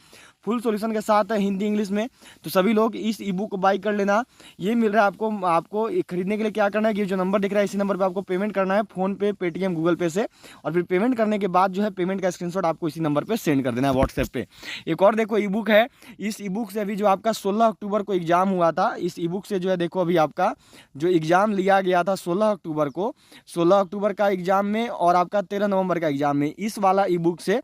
फुल सॉल्यूशन के साथ है हिंदी इंग्लिश में। तो सभी लोग इस ई बुक को बाई कर लेना। ये मिल रहा है आपको खरीदने के लिए क्या करना है कि ये जो नंबर दिख रहा है इसी नंबर पे आपको पेमेंट करना है, फोन पे, पेटीएम, गूगल पे से। और फिर पेमेंट करने के बाद जो है पेमेंट का स्क्रीनशॉट आपको इसी नंबर पे सेंड कर देना है व्हाट्सएप पे। एक और देखो ई बुक है, इस ई बुक से अभी जो आपका 16 अक्टूबर को एग्जाम हुआ था, इस ई बुक से जो है देखो अभी आपका जो एग्जाम लिया गया था 16 अक्टूबर को, 16 अक्टूबर का एग्जाम में और आपका 13 नवंबर का एग्जाम में, इस वाला ई बुक से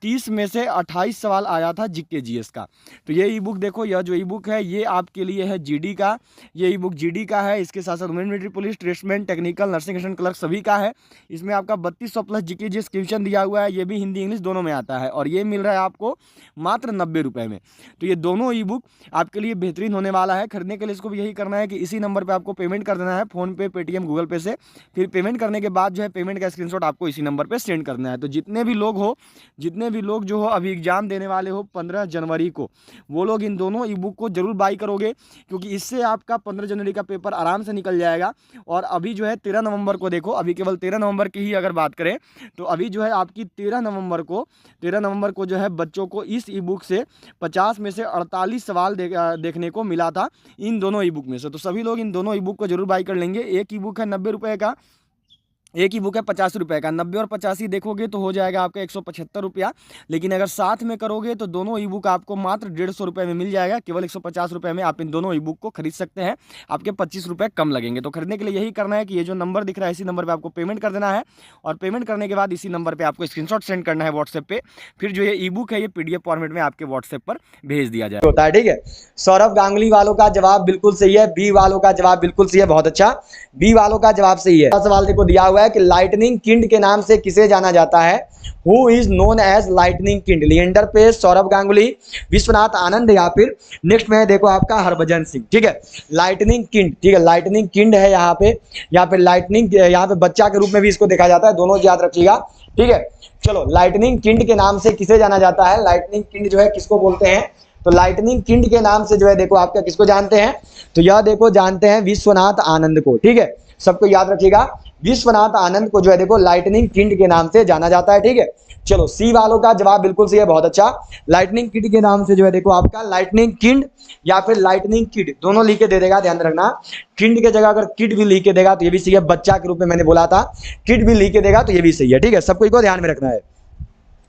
30 में से 28 सवाल आया था जीके जीएस का। तो ये ई बुक देखो, यह जो ई बुक है ये आपके लिए है जीडी का, ये ई बुक जीडी का है। इसके साथ साथ women military police, tradesman, technical, nursing assistant clerk सभी का है। इसमें आपका 3200 प्लस जीके जीएस क्वेश्चन दिया हुआ है, ये भी हिंदी इंग्लिश दोनों में आता है और ये मिल रहा है आपको मात्र 90 रुपये में। तो ये दोनों ई बुक आपके लिए बेहतरीन होने वाला है। खरीदने के लिए इसको भी यही करना है कि इसी नंबर पे आपको पेमेंट कर देना है, फोन पे, पेटीएम, गूगल पे से। फिर पेमेंट करने के बाद जो है पेमेंट का स्क्रीनशॉट आपको इसी नंबर पे सेंड करना है। तो जितने भी लोग जो हो अभी एग्जाम देने वाले हो 15 जनवरी को, वो लोग इन दोनों ई बुक को जरूर बाई करोगे, क्योंकि इससे आपका 15 जनवरी का पेपर आराम से निकल जाएगा। और अभी जो है 13 नवंबर को देखो, अभी केवल 13 नवंबर की ही अगर बात करें तो अभी जो है आपकी 13 नवंबर को जो है बच्चों को इस ई बुक से 50 में से 48 सवाल देखने को मिला था इन दोनों ई बुक में से। तो सभी लोग इन दोनों ई बुक को जरूर बाई कर लेंगे। एक ई बुक है 90 रुपये का, एक ही बुक है 50 रुपये का। 90 और 85 देखोगे तो हो जाएगा आपका 175 रुपया, लेकिन अगर साथ में करोगे तो दोनों ई बुक आपको मात्र 150 रुपये में मिल जाएगा। केवल 150 रुपये में आप इन दोनों ई बुक को खरीद सकते हैं, आपके 25 रुपये कम लगेंगे। तो खरीदने के लिए यही करना है कि ये जो नंबर दिख रहा है इसी नंबर पर आपको पेमेंट कर देना है और पेमेंट करने के बाद इसी नंबर पर आपको स्क्रीनशॉट सेंड करना है व्हाट्सएप पे। फिर जो ये ई बुक है ये PDF फॉर्मेट में आपके व्हाट्सएप पर भेज दिया जाए होता है। ठीक है, सौरभ गांगुली वालों का जवाब बिल्कुल सही है, बी वालों का जवाब बिल्कुल सही है, बहुत अच्छा, बी वालों का जवाब सही है। सवाल देखो दिया हुआ है कि लाइटनिंग किंड के नाम से किसे जाना जाता है, who is known as lightning kid, Leander Paes, Saurav Ganguly, Viswanathan Anand, या फिर नेक्स्ट में देखो आपका हरभजन सिंह। ठीक है, लाइटनिंग किंड, ठीक है, लाइटनिंग किंड है यहाँ पे लाइटनिंग, यहाँ पे बच्चा के रूप में भी इसको देखा जाता है, दोनों याद रखिएगा। ठीक है, चलो, लाइटनिंग किंड के नाम से किसे जाना जाता है, लाइटनिंग किंड जो है किसको बोलते हैं, तो लाइटनिंग किंड के नाम से जो है देखो आपका किसको जानते हैं, तो यह देखो जानते हैं विश्वनाथ आनंद को। ठीक है, सबको याद रखिएगा, विश्वनाथ आनंद को जो है देखो लाइटनिंग किंड के नाम से जाना जाता है। ठीक है, चलो, सी वालों का जवाब बिल्कुल सही है, बहुत अच्छा, लाइटनिंग किंड के नाम से जो है देखो आपका लाइटनिंग किंड या फिर लाइटनिंग किड दोनों लिख के दे देगा, ध्यान रखना। किंड की जगह अगर किड भी लिख के देगा तो ये भी सही है, बच्चा के रूप में मैंने बोला था, किड भी लिख के देगा तो ये भी सही है। ठीक है, सबको इसको ध्यान में रखना है।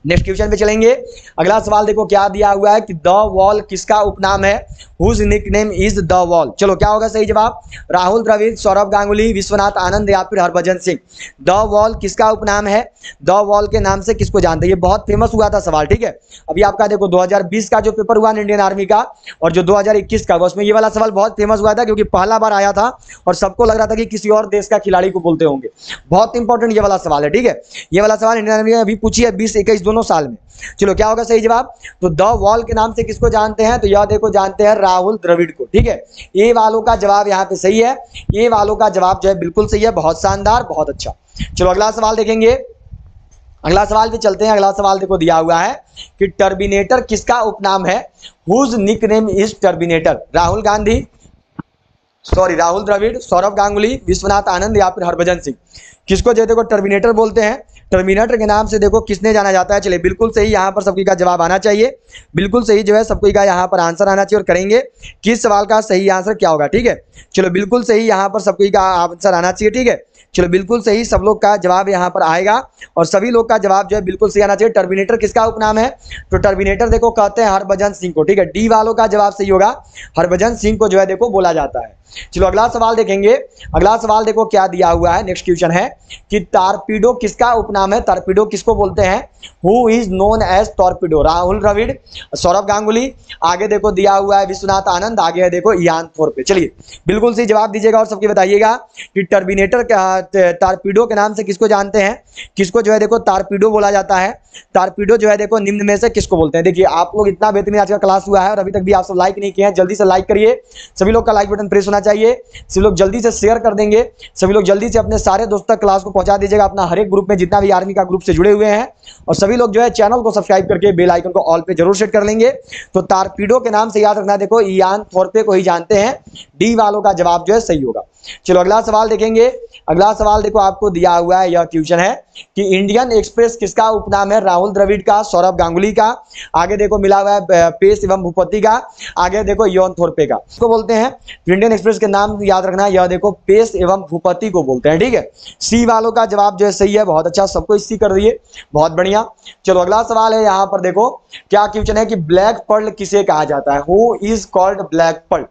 नेक्स्ट क्वेश्चन पे चलेंगे। अगला सवाल देखो क्या दिया हुआ है कि द वॉल किसका उपनाम है, whose nickname is the wall. चलो, क्या होगा सही जवाब, राहुल द्रविड़, सौरभ गांगुली, विश्वनाथ आनंद या फिर हरभजन सिंह। द वॉल किसका उपनाम है, द वॉल के नाम से किसको जानते हैं, ये बहुत फेमस हुआ था सवाल। ठीक है, अभी आपका देखो 2020 का जो पेपर हुआ इंडियन आर्मी का और जो 2021 का, उसमें ये वाला सवाल बहुत फेमस हुआ था क्योंकि पहला बार आया था और सबको लग रहा था कि किसी और देश का खिलाड़ी को बोलते होंगे। बहुत इंपॉर्टेंट ये वाला सवाल है। ठीक है, ये वाला सवाल इंडियन आर्मी में अभी पूछी है 20-21 दोनों साल में। चलो, क्या होगा सही जवाब, तो द वॉल के नाम से किसको जानते हैं, तो यह देखो जानते हैं राहुल द्रविड़ को। ठीक है, ए वालों का जवाब यहाँ पे सही है, ए वालों का जवाब जो है बिल्कुल सही है, बहुत शानदार, बहुत अच्छा। चलो, अगला सवाल देखेंगे, अगला सवाल पे चलते हैं। अगला सवाल देखो दिया हुआ है कि टर्मिनेटर किसका उपनाम है, whose nickname is terminator, Rahul Dravid, Saurabh Ganguly, Viswanathan Anand या फिर हरभजन सिंह। किसको जो देखो टर्मिनेटर बोलते हैं, टर्मिनेटर के नाम से देखो किसने जाना जाता है। चलिए, बिल्कुल सही, यहाँ पर सबकी का जवाब आना चाहिए, बिल्कुल सही जो है सबको का यहाँ पर आंसर आना चाहिए और करेंगे किस सवाल का सही आंसर क्या होगा। ठीक है, चलो, बिल्कुल सही यहाँ पर सबको का आंसर आना चाहिए। ठीक है, चलो, बिल्कुल सही सब लोग का जवाब यहाँ पर आएगा और सभी लोग का जवाब जो है बिल्कुल सही आना चाहिए। टर्मिनेटर किसका उपनाम है, तो टर्मिनेटर देखो कहते हैं हरभजन सिंह को। ठीक है, डी वालों का जवाब सही होगा, हरभजन सिंह को जो है देखो बोला जाता है। चलो, अगला सवाल देखेंगे। अगला सवाल देखो क्या दिया हुआ है, नेक्स्ट क्वेश्चन है कि टॉर्पीडो किसका उपनाम है, टॉर्पीडो किसको बोलते हैं, who is known as torpedo, Rahul Dravid, Saurabh Ganguly, आगे देखो दिया हुआ है विश्वनाथ आनंद, आगे है देखो इयान थोरपे। चलिए, बिल्कुल सही जवाब दीजिएगा और सबकी बताइएगा कि टर्मिनेटर टॉर्पीडो के नाम से किसको जानते हैं, किसको जो है देखो टॉर्पीडो बोला जाता है। टॉर्पीडो जो है देखो निम्न में से किसको बोलते हैं। देखिए, आप लोग इतना बेहतरीन आज का क्लास हुआ है और अभी तक भी आप सब लाइक नहीं किए हैं, जल्दी से लाइक करिए, सभी लोग का लाइक बटन प्रेस होना चाहिए, सभी लोग जल्दी से शेयर कर देंगे, सभी लोग जल्दी से अपने सारे दोस्तों तक क्लास को पहुंचा दीजिएगा, अपना हर एक ग्रुप में जितना भी आर्मी का ग्रुप से जुड़े हुए हैं, और सभी लोग जो है चैनल को सब्सक्राइब करके बेल आइकन को ऑल पे जरूर सेट कर लेंगे। तो टॉर्पीडो के नाम से याद रखना, देखो इयान थोरपे को ही जानते हैं, डी वालों का जवाब जो है सही होगा। चलो, अगला सवाल देखेंगे। अगला सवाल देखो आपको दिया हुआ है, यह क्वेश्चन है कि इंडियन एक्सप्रेस किसका उपनाम है, राहुल द्रविड़ का, सौरभ गांगुली का, आगे देखो मिला हुआ है पेस एवं भूपति का, आगे देखो योन थोरपे का, इसको बोलते हैं। इंडियन एक्सप्रेस के नाम याद रखना, यह देखो पेस एवं भूपति को बोलते हैं, ठीक है। सी वालों का जवाब जो है सही है, बहुत अच्छा, सबको सी कर दिए, बहुत बढ़िया। चलो अगला सवाल है, यहां पर देखो क्या क्वेश्चन है कि ब्लैक पर्ल किसे कहा जाता है, who is called black pearl,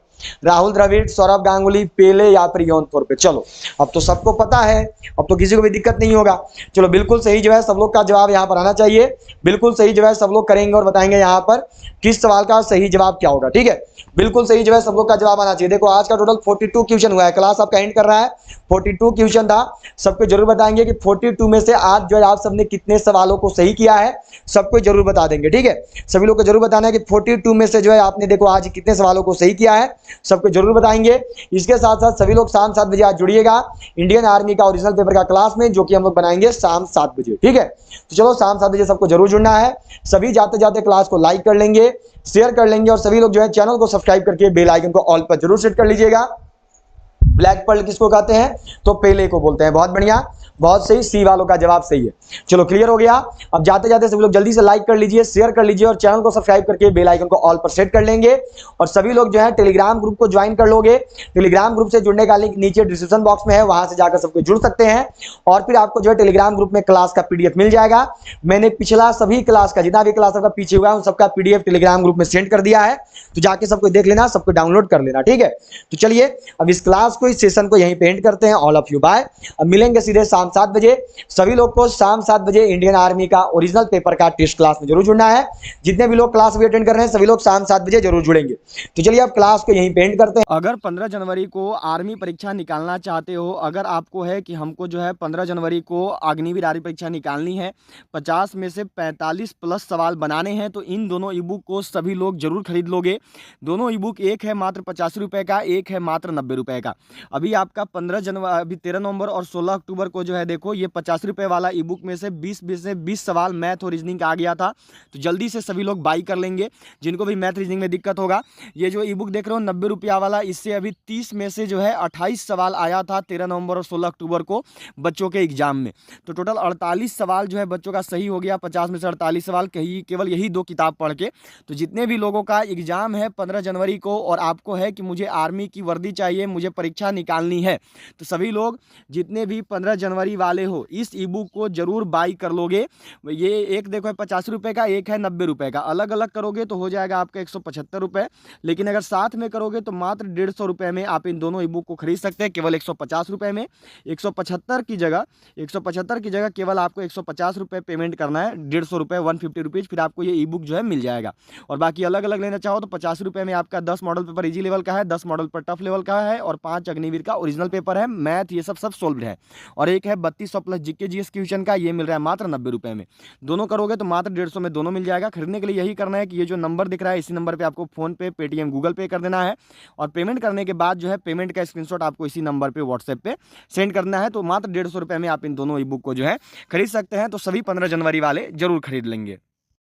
Rahul Dravid, Saurabh Ganguly, Pele या फिर योन थोरपे। चलो अब तो सबको पता है, अब तो किसी को भी दिक्कत नहीं होगा। चलो बिल्कुल सही जो है सब लोग का जवाब यहाँ पर आना चाहिए, बिल्कुल सही जो है सब लोग करेंगे और बताएंगे यहाँ पर किस सवाल का सही जवाब क्या होगा, ठीक है। बिल्कुल सही जो है सब लोग का जवाब आना चाहिए। देखो आज का टोटल 42 क्वेश्चन हुआ है, क्लास आपका एंड कर रहा है, 42 क्वेश्चन था। सबको जरूर बताएंगे कि 42 में से आज जो है आप सबने कितने सवालों को सही किया है, सबको जरूर बता देंगे, ठीक है। सभी लोग को जरूर बताना है कि 42 में से जो है आपने देखो आज कितने सवालों को सही किया है, सबको जरूर बताएंगे। इसके साथ साथ सभी लोग शाम 7 बजे आज जुड़िएगा इंडियन आर्मी का ओरिजिनल पेपर का क्लास में, जो कि हम लोग बनाएंगे शाम 7 बजे, ठीक है। तो चलो शाम 7 बजे सबको जरूर जुड़ना है। सभी जाते जाते क्लास को लाइक कर लेंगे, शेयर कर लेंगे और सभी लोग जो है चैनल को सब्सक्राइब करके बेल आइकन को ऑल पर जरूर सेट कर लीजिएगा। ब्लैक पर्ल किसको कहते हैं, तो पेले को बोलते हैं, बहुत बढ़िया, बहुत सही, सी वालों का जवाब सही है। चलो क्लियर हो गया। अब जाते जाते सभी लोग जल्दी से लाइक कर लीजिए, शेयर कर लीजिए और चैनल को सब्सक्राइब करके बेल आइकन को ऑल पर सेट कर लेंगे। और सभी लोग जो है टेलीग्राम ग्रुप को ज्वाइन कर लोगे, टेलीग्राम ग्रुप से जुड़ने का लिंक नीचे डिस्क्रिप्शन बॉक्स में है, वहां से जाकर सबको जुड़ सकते हैं और फिर आपको जो है टेलीग्राम ग्रुप में क्लास का पीडीएफ मिल जाएगा। मैंने पिछला सभी क्लास का जितना भी क्लास आपका पीछे हुआ है उन सबका पीडीएफ टेलीग्राम ग्रुप में सेंड कर दिया है, तो जाके सबको देख लेना, सबको डाउनलोड कर लेना, ठीक है। तो चलिए अब इस क्लास को, इस सेशन को यहीं पे एंड करते हैं। All of you bye. अब मिलेंगे सीधे शाम 7 बजे। सभी लोग को शाम 7 बजे इंडियन आर्मी का ओरिजिनल पेपर का टेस्ट क्लास में जरूर जुड़ना है। जितने भी लोग क्लास भी अटेंड कर रहे हैं सभी लोग शाम 7 बजे जरूर जुड़ेंगे। तो चलिए अब क्लास को यहीं पे एंड करते हैं। अगर 15 जनवरी को आर्मी परीक्षा निकालना चाहते हो, अगर आपको है कि हमको जो है 15 जनवरी को अग्निवीर आर्मी परीक्षा निकालनी है, 50 में से 45 प्लस सवाल बनाने हैं, तो इन दोनों ई बुक को सभी लोग जरूर खरीद लोगे। दोनों ई बुक, एक है मात्र 85 रुपये का, एक है मात्र 90 रुपये का। अभी आपका 15 जनवरी, अभी 13 नवंबर और 16 अक्टूबर को जो है देखो ये 50 रुपये वाला ई बुक में से 20 सवाल मैथ और रीजनिंग का आ गया था, तो जल्दी से सभी लोग बाई कर लेंगे जिनको भी मैथ रीजनिंग में दिक्कत होगा। ये जो ई बुक देख रहे हो 90 रुपया वाला, इससे अभी 30 में से जो है 28 सवाल आया था 13 नवंबर और 16 अक्टूबर को बच्चों के एग्जाम में, तो टोटल 48 सवाल जो है बच्चों का सही हो गया। 50 में से 48 सवाल केवल यही 2 किताब पढ़ के। तो जितने भी लोगों का एग्जाम है 15 जनवरी को और आपको है कि मुझे आर्मी की वर्दी चाहिए, मुझे परीक्षा निकालनी है, तो सभी लोग जितने भी 15 जनवरी वाले हो इस ई बुक को जरूर बाई कर लोगे। ये एक देखो है 50 रुपये का, एक है 90 रुपये का, अलग अलग करोगे तो हो जाएगा आपका 175 रुपये, लेकिन अगर साथ में करोगे तो मात्र 150 रुपये में आप इन दोनों ई बुक को खरीद सकते हैं, केवल 150 रुपये में। 175 की जगह केवल आपको 150 रुपये पेमेंट करना है, 150 रुपये 150 रुपीज़, फिर आपको ये ई बुक जो है मिल जाएगा। और बाकी अलग अलग लेना चाहो तो 50 रुपये में आपका 10 मॉडल पेपर इजी लेवल का है, 10 मॉडल पर टफ लेवल का है और 5 अग्निवीर का ओरिजिनल पेपर है, मैथ ये सब सोल्व है। और एक है 3200 प्लस जीके जीएस क्वेश्चन का, ये मिल रहा है मात्र 90 रुपये में। दोनों करोगे तो मात्र 150 में दोनों मिल जाएगा। खरीदने के लिए यही करना है कि ये जो नंबर दिख रहा है इसी नंबर पे आपको फोन पे, पेटीएम, गूगल पे कर देना है और पेमेंट करने के बाद जो है पेमेंट का स्क्रीनशॉट आपको इसी नंबर पे व्हाट्सएप पे सेंड करना है। तो मात्र 150 रुपये में आप इन दोनों ई बुक को जो है खरीद सकते हैं। तो सभी 15 जनवरी वाले जरूर खरीद लेंगे।